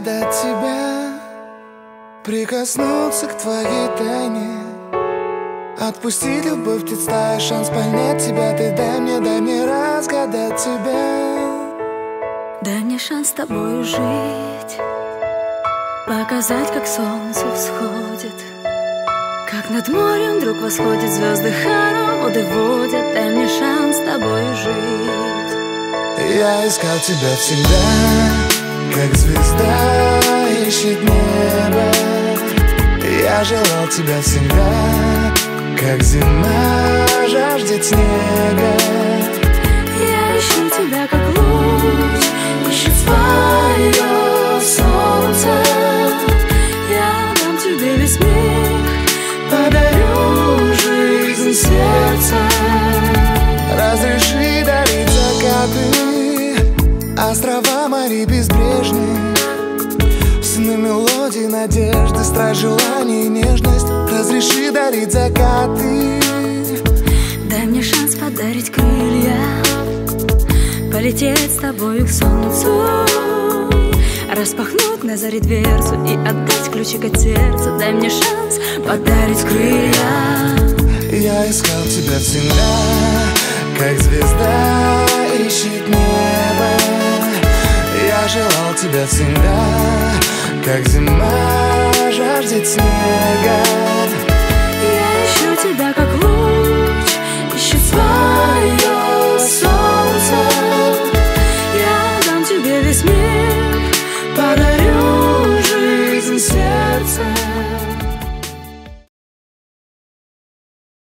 разгадать тебя, прикоснуться к твоей тайне, отпустить любовь, представь шанс понять тебя. Ты дай мне разгадать тебя. Дай мне шанс с тобою жить, показать, как солнце всходит, как над морем вдруг восходит, звезды хороводы водят. Дай мне шанс с тобою жить. Я искал тебя всегда, как звезда ищет небо. Я желал тебя всегда, как зима жаждет снега. Я ищу тебя, как луч ищет свое солнце. Я дам тебе весь мир, подарю жизнь сердца. Разреши дарить закаты, острова морей безбрежных, сны, мелодии, надежды, страсть, желание и нежность. Разреши дарить закаты. Дай мне шанс подарить крылья, полететь с тобою к солнцу, распахнуть на заре дверцу и отдать ключик от сердца. Дай мне шанс подарить крылья. Я искал тебя всегда, как звезда ищет небо. Я желал тебя всегда, как зима жаждет снега.